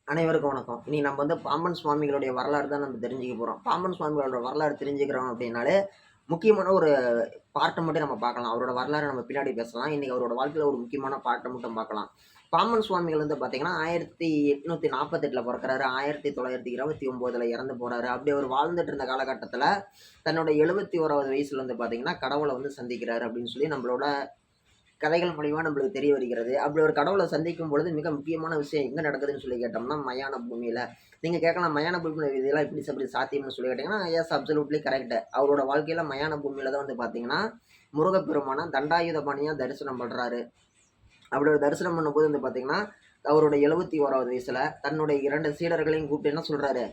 அனைவருக்கும் வணக்கம். இனி நம்ம பாம்பன் சுவாமிகளுடைய வரலாறு தான் நம்ம தெரிஞ்சுக்க போறோம். பாம்பன் சுவாமிகளோட வரலாறு தெரிஞ்சுக்கிறோம் அப்படின்னாலே, முக்கியமான ஒரு பார்ட்ட மட்டும் நம்ம பார்க்கலாம். அவரோட வரலாற நம்ம பின்னாடி பேசலாம். இன்னைக்கு அவரோட வாழ்க்கையில ஒரு முக்கியமான பார்ட்ட மட்டும் பார்க்கலாம். பாம்பன் சுவாமிகள் பார்த்தீங்கன்னா, 1848ல பொறக்குறாரு. 1929ல இறந்து போறாரு. அப்படி அவர் வாழ்ந்துட்டு இருந்த காலகட்டத்தில, தன்னோட 71வது வயசுல பார்த்தீங்கன்னா, கடவுள சந்திக்கிறாரு அப்படின்னு சொல்லி நம்மளோட கதைகள் மூலியமா நம்மளுக்கு தெரிய வருகிறது. அப்படி ஒரு கடவுள சந்திக்கும் பொழுது மிக முக்கியமான விஷயம் எங்க நடக்குதுன்னு சொல்லி கேட்டோம்னா, மயான பூமியில. நீங்க கேட்கலாம், மயான பூமியில இதெல்லாம் எப்படி சாத்தியம்னு சொல்லி கேட்டீங்கன்னா, எஸ் அப்சல்யூட்லி கரெக்ட். அவரோட வாழ்க்கையில மயான பூமியில தான் பார்த்தீங்கன்னா, முருகப்பெருமான தண்டாயுதபாணியா தரிசனம் பண்றாரு. அப்படி ஒரு தரிசனம் பண்ணும்போது பார்த்தீங்கன்னா, அவரோட 71வது வயசுல தன்னுடைய 2 சீடர்களையும் கூப்பிட்டு என்ன சொல்றாரு,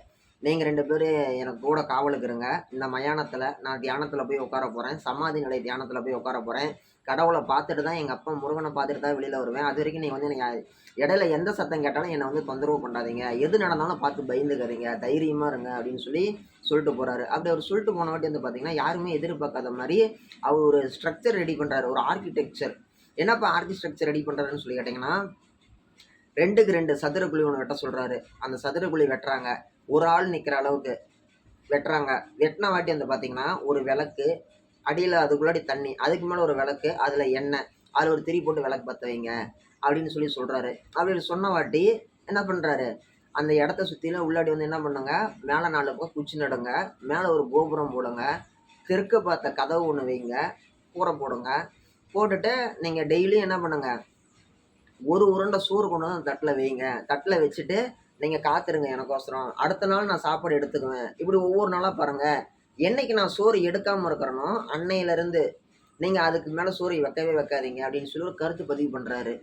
"நீங்க 2 பேரு எனக்கு கூட காவலுக்கு இருங்க. இந்த மயானத்துல நான் தியானத்துல போய் உட்கார போறேன். சமாதி நிலை தியானத்துல போய் உட்கார போறேன். கடவுள பார்த்துட்டு தான் எங்க அப்பா முருகன பார்த்துட்டு தான் வெளியில வருவேன். அதுவரைக்கும் நீங்க எனக்கு இடையில எந்த சத்தம் கேட்டாலும் என்ன தொந்தரவு பண்ணாதீங்க. எது நடந்தாலும் பார்த்து பயந்துக்காதீங்க. தைரியமா இருங்க" அப்படின்னு சொல்லிட்டு போறாரு. அப்படி அவர் சொல்லிட்டு போன வாட்டி பார்த்தீங்கன்னா, யாருமே எதிர்பார்க்காத மாரி அவர் ஒரு ஸ்ட்ரக்சர் ரெடி பண்றாரு. ஒரு ஆர்க்கிடெக்சர். என்னப்பா ஆர்க்கிடெக்சர் ரெடி பண்றாருன்னு சொல்லி கேட்டீங்கன்னா, 2க்கு 2 சதுரக்குழி ஒண்ணு வெட்ட சொல்றாரு. அந்த சதுரக்குழி வெட்டுறாங்க. ஒரு ஆள் நிக்கிற அளவுக்கு வெட்டுறாங்க. வெட்டுன வாட்டி பார்த்தீங்கன்னா, ஒரு விளக்கு, அடியில அதுக்குள்ளாடி தண்ணி, அதுக்கு மேல ஒரு விளக்கு, அதுல எண்ணெய், அதுல ஒரு திரி போட்டு விளக்கு பத்த வைங்க அப்படின்னு சொல்றாரு. அப்படி சொன்ன வாட்டி என்ன பண்றாரு, அந்த இடத்த சுத்திலும் உள்ளாடி என்ன பண்ணுங்க, மேல 4 பக்கம் குச்சி நடுங்க, மேல ஒரு கோபுரம் போடுங்க, தெற்க பார்த்த கதவு ஒண்ணு வைங்க, கூரை போடுங்க. போட்டுட்டு நீங்க டெய்லியும் என்ன பண்ணுங்க, ஒரு உருண்டை சோறு கொண்டு வந்து அந்த தட்டுல வைங்க. தட்டுல வச்சுட்டு நீங்க காத்துருங்க எனக்கோசரம். அடுத்த நாள் நான் சாப்பாடு எடுத்துக்குவேன். இப்படி ஒவ்வொரு நாளா பாருங்க. என்னைக்கு நான் சோறு எடுக்காம இருக்கிறேனோ, அன்னையிலிருந்து நீங்க அதுக்கு மேல சோறு வைக்கவே வைக்காதீங்க அப்படின்னு சொல்லி ஒரு கருத்து பதிவு பண்றாரு.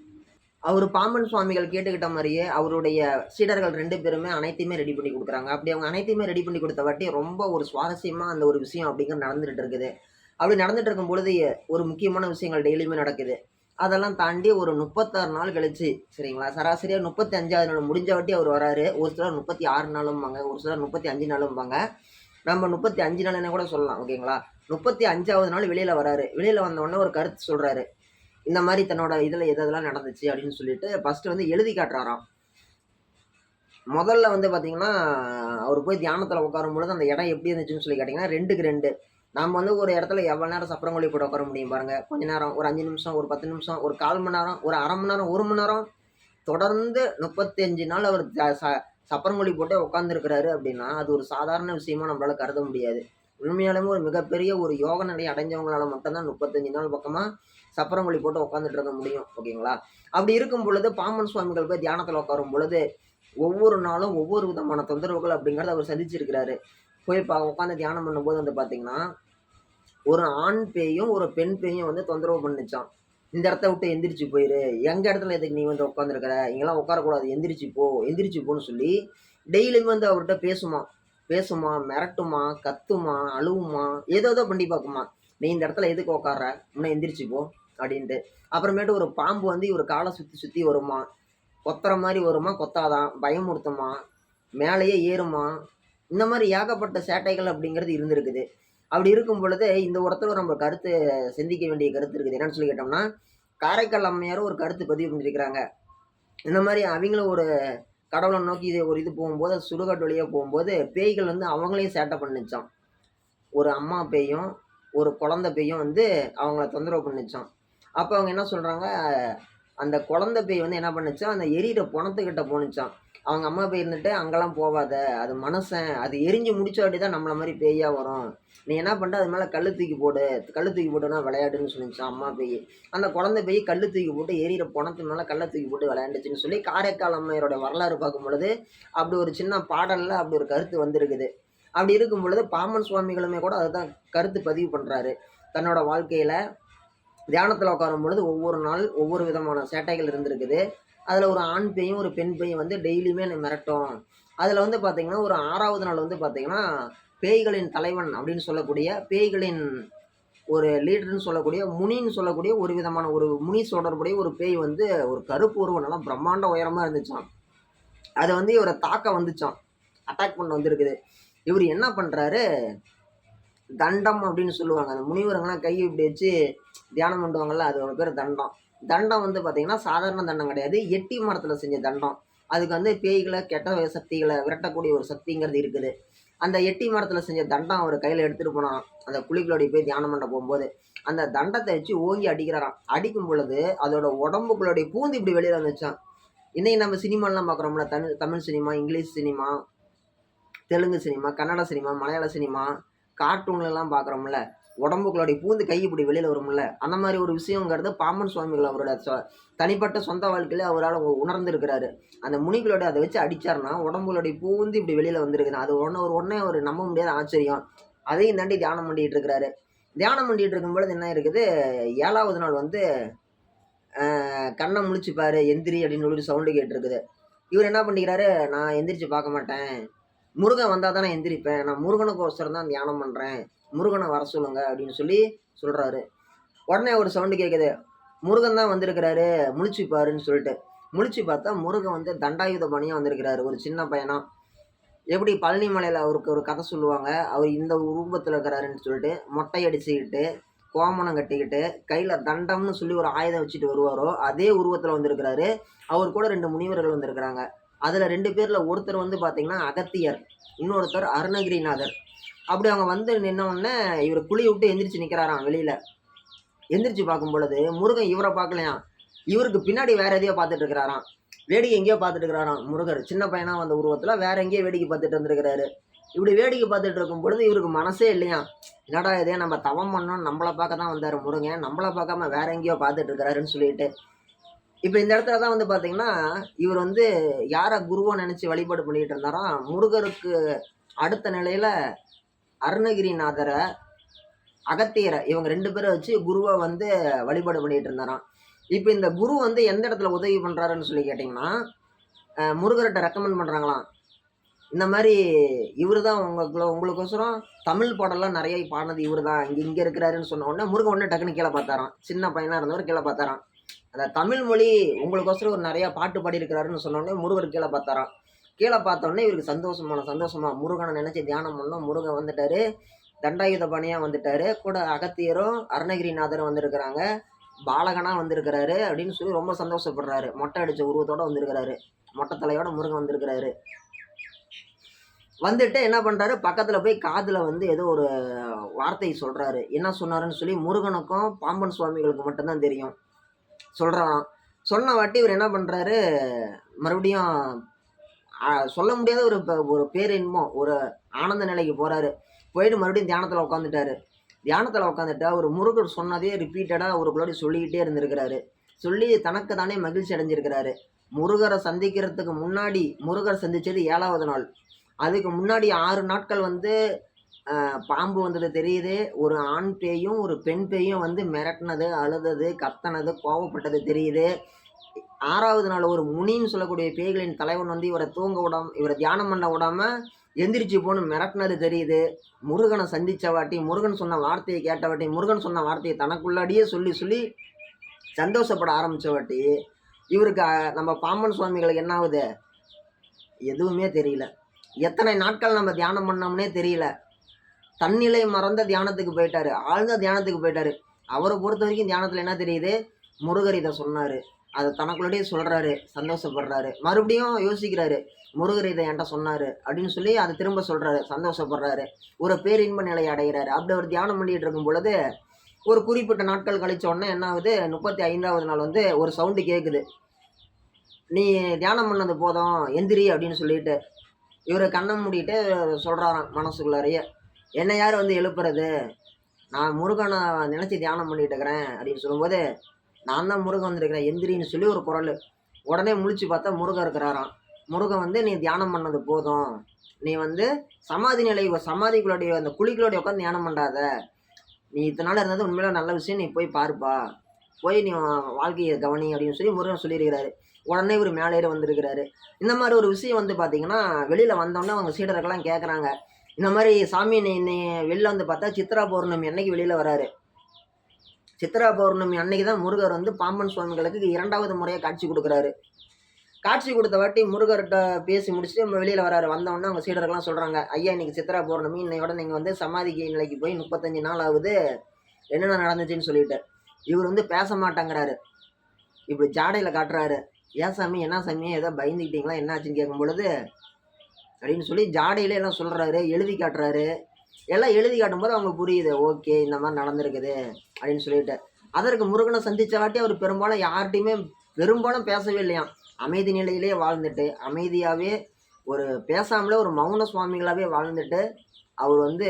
அவரு பாம்பன் சுவாமிகள் கேட்டுக்கிட்ட மாரியே அவருடைய சீடர்கள் 2 பேருமே அனைத்தையுமே ரெடி பண்ணி குடுக்குறாங்க. அப்படி அவங்க அனைத்தையுமே ரெடி பண்ணி குடுத்த வாட்டி ரொம்ப ஒரு சுவாரஸ்யமா அந்த ஒரு விஷயம் அப்படிங்கிறது நடந்துட்டு இருக்குது. அப்படி நடந்துட்டு இருக்கும் பொழுது ஒரு முக்கியமான விஷயங்கள் டெய்லியுமே நடக்குது. அதெல்லாம் தாண்டி ஒரு 36 நாள் கழிச்சு, சரிங்களா? சராசரியா 35வது நாள் முடிஞ்ச வாட்டி அவர் வராரு. ஒரு சிலர் 36 நாளும்பாங்க. ஒரு சிலர் 35 நாளும்பாங்க. நம்ம 35 நாளுன்னே கூட சொல்லலாம். ஓகேங்களா? 35வது நாள் வெளியில வராரு. வெளியில வந்த உடனே ஒரு கருத்து சொல்றாரு. இந்த மாரி தன்னோட இதுல எதெல்லாம் நடந்துச்சு அப்படின்னு சொல்லிட்டு ஃபர்ஸ்ட் எழுதி காட்டுறாராம். முதல்ல பார்த்தீங்கன்னா, அவரு போய் தியானத்துல உட்காரும்பொழுது அந்த இடம் எப்படி இருந்துச்சுன்னு சொல்லி கேட்டீங்கன்னா, 2க்கு 2. நம்ம ஒரு இடத்துல எவ்வளோ நேரம் சப்பரங்கொல்லி போட்டு உட்கார முடியும் பாருங்க. கொஞ்ச நேரம், ஒரு 5 நிமிஷம், ஒரு 10 நிமிஷம், ஒரு 1/4 மணி நேரம், ஒரு 1/2 மணி நேரம், 1 மணி நேரம் தொடர்ந்து 35 நாள் அவர் சப்பரங்கொல்லி போட்டே உட்கார்ந்திருக்கிறாரு அப்படின்னா, அது ஒரு சாதாரண விஷயமா நம்மளால கருத முடியாது. உண்மையாலுமே ஒரு மிகப்பெரிய ஒரு யோக நிலை அடைஞ்சவங்களால மட்டும் தான் 35 நாள் பக்கமா சப்பரங்கொல்லி போட்டு உட்கார்ந்துட்டு இருக்க முடியும். ஓகேங்களா? அப்படி இருக்கும் பொழுது பாம்பன் சுவாமிகள் போய் தியானத்துல உட்காரும் பொழுது, ஒவ்வொரு நாளும் ஒவ்வொரு விதமான தொந்தரவுகள் அப்படிங்கிறத அவர் சந்திச்சிருக்கிறாரு. போய் உட்கார்ந்து தியானம் பண்ணும்போது பார்த்தீங்கன்னா, ஒரு ஆண் பேயும், ஒரு பெண் பேயும் தொந்தரவு பண்ணுச்சாம். "இந்த இடத்த விட்டு எந்திரிச்சு போயிரு. எங்க இடத்துல எதுக்கு நீ உட்கார்ந்துருக்கிற? இங்கலாம் உட்காரக்கூடாது. எந்திரிச்சு போ, எந்திரிச்சு போன்னு" சொல்லி டெய்லியுமே அவர்ட்ட பேசுமாம். பேசுமாம், மிரட்டுமாம், கத்துமாம், அழுவுமாம், ஏதேதோ பண்ணி பார்க்குமாம். "நீ இந்த இடத்துல எதுக்கு உட்கார்ற? முன்ன எந்திரிச்சு போ" அப்படின்ட்டு. அப்புறமேட்டு ஒரு பாம்பு இவர் கால சுத்தி சுத்தி வருமாம். கொத்துற மாரி வருமாம், கொத்தாதாம். பயமுறுத்துமாம், மேலேயே ஏறுமாம். இந்த மாரி ஏகப்பட்ட சேட்டைகள் அப்படிங்கிறது இருந்திருக்குது. அப்படி இருக்கும் பொழுது, இந்த இடத்துல நம்ம கருத்து சிந்திக்க வேண்டிய கருத்து இருக்குது. என்னன்னு சொல்லி கேட்டோம்னா, காரைக்கால் அம்மையாரும் ஒரு கருத்து பதிவு பண்ணியிருக்கிறாங்க. இந்த மாரி அவிங்களும் ஒரு கடவுள நோக்கி ஒரு இது போகும்போது, சுடுகாட்டு வழியா போகும்போது, பேய்கள் அவங்களையும் சேட்டை பண்ணுச்சாம். ஒரு அம்மா பேயும், ஒரு குழந்தை பேயும் அவங்கள தொந்தரவு பண்ணுச்சாம். அப்ப அவங்க என்ன சொல்றாங்க, அந்த குழந்தை பேய் என்ன பண்ணுச்சாம், அந்த எரியிற பொணத்துக்கிட்ட போணுச்சாம். அவங்க அம்மா பேய் இருந்துட்டு, "அங்கலாம் போவாத. அது மனுஷன். அது எரிஞ்சு முடிச்சாட்டி தான் நம்மள மாரி பேயா வரும். நீ என்ன பண்ற, அது மேல கல்லு தூக்கி போடு. கல்லு தூக்கி போட்டோன்னா விளையாடுன்னு" சொல்லுச்சாம் அம்மா பேய். அந்த குழந்தை பேய் கல்லு தூக்கி போட்டு எரியிற பொணத்து மேல கல்ல தூக்கி போட்டு விளையாண்டுச்சுன்னு சொல்லி காரைக்கால் அம்மையாரோட வரலாறு பார்க்கும் பொழுது, அப்படி ஒரு சின்ன பாடல்ல அப்படி ஒரு கருத்து வந்திருக்குது. அப்படி இருக்கும் பொழுது பாம்பன் சுவாமிகளுமே கூட அதுதான் கருத்து பதிவு பண்றாரு. தன்னோட வாழ்க்கையில தியானத்துல உட்காரும் பொழுது ஒவ்வொரு நாள் ஒவ்வொரு விதமான சேட்டைகள் இருந்திருக்குது. அதுல ஒரு ஆண் பேயும், ஒரு பெண் பேயும் டெய்லியுமே என்ன மிரட்டும். அதுல பார்த்தீங்கன்னா, ஒரு 6வது நாள் பார்த்தீங்கன்னா, பேய்களின் தலைவன் அப்படின்னு சொல்லக்கூடிய, பேய்களின் ஒரு லீடர்ன்னு சொல்லக்கூடிய, முனின்னு சொல்லக்கூடிய ஒரு விதமான ஒரு முனி தொடர்புடைய ஒரு பேய் ஒரு கருப்பு உருவம் நல்லா பிரம்மாண்ட உயரமா இருந்துச்சாம். அது இவர தாக்க வந்துச்சாம். அட்டாக் பண்ண வந்திருக்குது. இவரு என்ன பண்றாரு, தண்டம் அப்படின்னு சொல்லுவாங்க. அந்த முனிவருங்கலாம் கைய இப்படி வச்சு தியானம் பண்ணுவாங்கல்ல, அதோட பேரு தண்டம். தண்டம் பார்த்தீங்கன்னா, சாதாரண தண்டம் கிடையாது. எட்டி மரத்துல செஞ்ச தண்டம். அதுக்கு வந்து பேய்களை, கெட்ட சக்திகளை விரட்டக்கூடிய ஒரு சக்திங்கிறது இருக்குது. அந்த எட்டி மரத்துல செஞ்ச தண்டம் அவர் கையில எடுத்துட்டு போனாராம். அந்த குழிக்குள்ளோடி போய் தியானம் பண்ண போம்போது. அந்த தண்டத்த வச்சு ஓங்கி அடிக்கிறாராம். அடிக்கும் பொழுது அதோட உடம்புக்குள்ளோடைய பூந்து இப்படி வெளியில வந்துச்சாம். இன்னைக்கு நம்ம சினிமாலாம் பார்க்குறோம்ல, Tamil cinema, English cinema, Telugu cinema, Kannada cinema, மலையாள சினிமா, கார்ட்டூன்லலாம் பார்க்குறோம்ல. உடம்புக்குள்ளோடைய பூந்து கை இப்படி வெளியில வரும்ல. அந்த மாரி ஒரு விஷயங்கிறது பாம்பன் சுவாமிகள் அவரோட தனிப்பட்ட சொந்த வாழ்க்கையில அவரால உணர்ந்திருக்கிறாரு. அந்த முனிகளோட அத வச்சு அடிச்சாருன்னா, உடம்புகளுடைய பூந்து இப்படி வெளியில வந்திருக்குது. அது உடனே ஒரு நம்ப முடியாத ஆச்சரியம். அதையும் தாண்டி தியானம் பண்ணிட்டு இருக்கிறாரு. தியானம் பண்ணிட்டு இருக்கும்பொழுது என்ன இருக்குது, 7வது நாள் வந்து கண்ண முழிச்சு பாரு, எந்திரி அப்படின்னு சொல்லிட்டு சவுண்டு கேட்டிருக்குது. இவரு என்ன பண்ணிக்கிறாரு, நான் எந்திரிச்சு பார்க்க மாட்டேன். முருகன் வந்தா தான் நான் எந்திரிப்பேன். நான் முருகனுக்கோசரம் தான் தியானம் பண்றேன். முருகன வர சொல்லுங்க அப்படின்னு சொல்லி சொல்றாரு. உடனே ஒரு சவுண்டு கேட்குது. முருகன் தான் வந்திருக்கிறாரு, முழிச்சு பாருன்னு சொல்லிட்டு. முழிச்சு பார்த்தா முருகன் வந்து தண்டாயுத பாணியா வந்திருக்கிறாரு. ஒரு சின்ன பையனா. எப்படி பழனி மலையில அவருக்கு ஒரு கதை சொல்லுவாங்க. அவர் இந்த ரூபத்துல இருக்கிறாருன்னு சொல்லிட்டு, மொட்டை அடிச்சுக்கிட்டு, கோமணம் கட்டிக்கிட்டு, கையில தண்டம்னு சொல்லி ஒரு ஆயுதம் வச்சுட்டு வருவாரோ, அதே உருவத்துல வந்திருக்கிறாரு. அவர் கூட 2 முனிவர்கள் வந்திருக்கிறாங்க. அதுல 2 பேர்ல ஒருத்தர் வந்து பார்த்தீங்கன்னா அகத்தியர். இன்னொருத்தர் அருணகிரிநாதர். அப்படி அவங்க வந்து நின்ன உடனே இவரு குழிய விட்டு எந்திரிச்சு நிக்கிறாராம் வெளியில. எந்திரிச்சு பார்க்கும் பொழுது முருகன் இவர பார்க்கலையாம். இவருக்கு பின்னாடி வேற எதையோ பார்த்துட்டு இருக்கிறாராம். வேடிக்கை எங்கேயோ பார்த்துட்டு இருக்கிறாராம் முருகர். சின்ன பையனா வந்த உருவத்துல வேற எங்கேயோ வேடிக்கை பார்த்துட்டு இருந்திருக்கிறாரு. இப்படி வேடிக்கை பார்த்துட்டு இருக்கும் பொழுது இவருக்கு மனசே இல்லையாம். என்னடா இதே நம்ம தவம் பண்ணோம், நம்மள பார்க்க தான் வந்தாரு முருகன். நம்மள பார்க்காம வேற எங்கேயோ பார்த்துட்டு இருக்கிறாருன்னு சொல்லிட்டு. இப்ப இந்த இடத்துல தான் வந்து பார்த்தீங்கன்னா, இவர் வந்து யார குருவா நினைச்சு வழிபாடு பண்ணிட்டு இருந்தாராம், முருகருக்கு அடுத்த நிலையில அருணகிரிநாதர, அகத்தியர இவங்க 2 பேர வச்சு குருவ வந்து வழிபாடு பண்ணிட்டு இருந்தாராம். இப்ப இந்த குரு வந்து எந்த இடத்துல உதவி பண்றாருன்னு சொல்லி கேட்டீங்கன்னா, முருகர்ட்ட ரெக்கமெண்ட் பண்றாங்களாம். இந்த மாரி இவரு தான் உங்களுக்கோசரம் தமிழ் பாடல்லாம் நெறைய பாடுனது இவரு தான். இங்க இருக்கிறாருன்னு சொன்ன உடனே முருகன் உடனே டக்குன்னு கீழ பார்த்தாராம். சின்ன பையனா இருந்தவர் கீழ பார்த்தாராம். அந்த தமிழ் மொழி உங்களுக்கோசரம் ஒரு நெறைய பாட்டு பாடியிருக்கிறாருன்னு சொன்ன உடனே முருகர் கீழ பார்த்தாராம். கீழ பார்த்த உடனே இவருக்கு சந்தோஷமா முருகன நினைச்சு தியானம் பண்ணோம். முருகன் வந்துட்டாரு. தண்டாயுத பாணியா வந்துட்டாரு. கூட அகத்தியரும், அருணகிரிநாதரும் வந்திருக்கிறாங்க. பாலகனா வந்திருக்கிறாரு அப்படின்னு சொல்லி ரொம்ப சந்தோஷப்படுறாரு. மொட்டை அடிச்ச உருவத்தோட வந்திருக்கிறாரு. மொட்டை தலையோட முருகன் வந்திருக்கிறாரு. வந்துட்டு என்ன பண்றாரு, பக்கத்துல போய் காதுல வந்து ஏதோ ஒரு வார்த்தை சொல்றாரு. என்ன சொன்னாருன்னு சொல்லி முருகனுக்கும், பாம்பன் சுவாமிகளுக்கு மட்டும் தான் தெரியும். சொல்றாராம். சொன்ன வாட்டி இவரு என்ன பண்றாரு, மறுபடியும் சொல்ல முடியாத ஒரு பேரின்பம், ஒரு ஆனந்த நிலைக்கு போறாரு. போயிட்டு மறுபடியும் தியானத்துல உட்காந்துட்டாரு. தியானத்துல உட்காந்துட்டா ஒரு முருகர் சொன்னதே ரிப்பீட்டடா அவருக்குள்ளாடி சொல்லிக்கிட்டே இருந்திருக்கிறாரு. சொல்லி தனக்கு தானே மகிழ்ச்சி அடைஞ்சிருக்கிறாரு. முருகரை சந்திக்கிறதுக்கு முன்னாடி முருகர் சந்திச்சது 7வது நாள். அதுக்கு முன்னாடி 6 நாட்கள் வந்து பாம்பு வந்தது தெரியுது. ஒரு ஆண் பேயும், ஒரு பெண் பேயும் வந்து மிரட்டுனது, அழுதது, கத்துனது, கோவப்பட்டது தெரியுது. 6வது நாள் ஒரு முனின்னு சொல்லக்கூடிய பேய்களின் தலைவன் வந்து இவர தூங்க விடாம, இவர தியானம் பண்ண விடாம எந்திரிச்சு போன்னு மிரட்டுனது தெரியுது. முருகனை சந்திச்ச வாட்டி, முருகன் சொன்ன வார்த்தையை கேட்ட வாட்டி, முருகன் சொன்ன வார்த்தையை தனக்குள்ளாடியே சொல்லி சொல்லி சந்தோஷப்பட ஆரம்பிச்ச வாட்டி, இவருக்கு நம்ம பாம்பன் சுவாமிகளுக்கு என்ன ஆகுது? எதுவுமே தெரியல. எத்தனை நாட்கள் நம்ம தியானம் பண்ணோம்னே தெரியல. தன்னிலை மறந்த தியானத்துக்கு போயிட்டாரு. ஆழ்ந்த தியானத்துக்கு போயிட்டாரு. அவர பொறுத்தவரைக்கும் தியானத்துல என்ன தெரியுது? முருகர் இத சொன்னாரு. அத தனக்குள்ளேயே சொல்றாரு. சந்தோஷப்படுறாரு. மறுபடியும் யோசிக்கிறாரு. முருகர் இத என்ட்ட சொன்னாரு அப்படின்னு சொல்லி அத திரும்ப சொல்றாரு. சந்தோஷப்படுறாரு. ஒரு பேரின்ப நிலையை அடைகிறாரு. அப்படி அவர் தியானம் பண்ணிட்டு இருக்கும் பொழுது, ஒரு குறிப்பிட்ட நாட்கள் கழிச்ச உடனே என்ன ஆகுது? 35வது நாள் வந்து ஒரு சவுண்ட் கேட்குது. "நீ தியானம் பண்ணது போதும். எந்திரி" அப்படின்னு சொல்லிட்டு. இவரு கண்ண மூடிட்டு சொல்றாராம் மனசுக்குள்ளாரையே. "என்ன யாரு வந்து எழுப்புறது? நான் முருகன நினைச்சு தியானம் பண்ணிட்டு இருக்கிறேன்" அப்படின்னு சொல்லும்போது, "நான் தான் முருகன் வந்திருக்கிறேன். எந்திரின்னு" சொல்லி ஒரு குரலு. உடனே முழிச்சு பார்த்தா முருகன் இருக்கிறாராம். முருகன் வந்து, "நீ தியானம் பண்ணது போதும். நீ வந்து சமாதிக்குள்ளாடி அந்த குழிக்குள்ளாடி உட்காந்து தியானம் பண்ணாத. நீ இத்தன நாள் இருந்தது உண்மையிலே நல்ல விஷயம். நீ போய் பாருப்பா. போய் நீ உன் வாழ்க்கைய கவனி" அப்படின்னு சொல்லி முருகன் சொல்லியிருக்கிறாரு. உடனே இவரு மேலே ஏறி வந்திருக்கிறாரு. இந்த மாரி ஒரு விஷயம் வந்து பார்த்தீங்கன்னா, வெளியில வந்தோனே அவங்க சீடர்கள்லாம் கேட்கறாங்க. இந்த மாரி "சாமி நீ வெளில வந்து பார்த்தா சித்ரா பௌர்ணமி அன்னைக்கு வெளியில வராரு. சித்ரா பௌர்ணமி அன்னைக்கு தான் முருகர் வந்து பாம்பன் சுவாமிகளுக்கு 2வது முறையா காட்சி குடுக்குறாரு. காட்சி குடுத்த வாட்டி முருகர்ட்ட பேசி முடிச்சுட்டு வெளியில வராரு. வந்தவுடனே அவங்க சீடர்கள்லாம் சொல்றாங்க, "ஐயா இன்னைக்கு சித்ரா பௌர்ணமி. இன்னையோட நீங்க வந்து சமாதிக்கு நிலைக்கு போய் 35 நாள் ஆகுது. என்னென்ன நடந்துச்சுன்னு" சொல்லிட்டு. இவரு வந்து பேச மாட்டேங்கிறாரு. இப்படி ஜாடையில காட்டுறாரு. ஏன் சாமி என்ன சாமி ஏதோ பயந்துக்கிட்டீங்களா என்ன ஆச்சுன்னு கேட்கும் பொழுது அப்படின்னு சொல்லி ஜாடையில எல்லாம் சொல்றாரு, எழுதி காட்டுறாரு. எல்லாம் எழுதி காட்டும்போது அவங்க புரியுது. ஓகே இந்த மாதிரி நடந்திருக்குது அப்படின்னு சொல்லிட்டு. அதற்கு முருகனை சந்திச்சவாட்டி அவர் பெரும்பாலும் யார்கிட்டயுமே பெரும்பாலும் பேசவே இல்லையாம். அமைதி நிலையிலேயே வாழ்ந்துட்டு, அமைதியாவே ஒரு பேசாமலே ஒரு மௌன சுவாமிகளாவே வாழ்ந்துட்டு, அவர் வந்து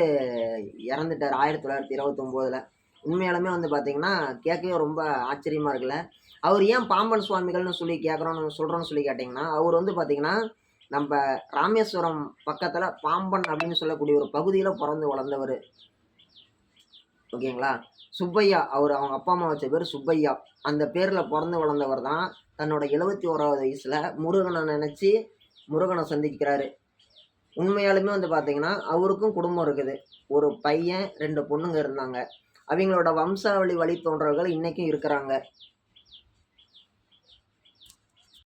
இறந்துட்டார் 1929ல. உண்மையாலுமே வந்து பார்த்தீங்கன்னா, கேட்கவே ரொம்ப ஆச்சரியமா இருக்குல்ல. அவர் ஏன் பாம்பன் சுவாமிகள்னு சொல்லி கேட்குறோம்னு சொல்றோம்னு சொல்லி கேட்டீங்கன்னா, அவர் வந்து பார்த்தீங்கன்னா, நம்ப ராமேஸ்வரம் பக்கத்துல பாம்பன் அப்படின்னு சொல்லக்கூடிய ஒரு பகுதியில பொறந்து வளர்ந்தவரு. ஓகேங்களா? சுப்பையா அவங்க அப்பா, அம்மா வச்ச பேரு சுப்பையா. அந்த பேர்ல பொறந்து வளர்ந்தவர் தான் தன்னோட 71வது வயசுல முருகன நெனச்சு முருகன சந்திக்கிறாரு. உண்மையாலுமே வந்து பார்த்தீங்கன்னா, அவருக்கும் குடும்பம் இருக்குது. ஒரு பையன், 2 பொண்ணுங்க இருந்தாங்க. அவிங்களோட வம்சாவளி வழித்தோன்றல்கள் இன்னைக்கும் இருக்கிறாங்க.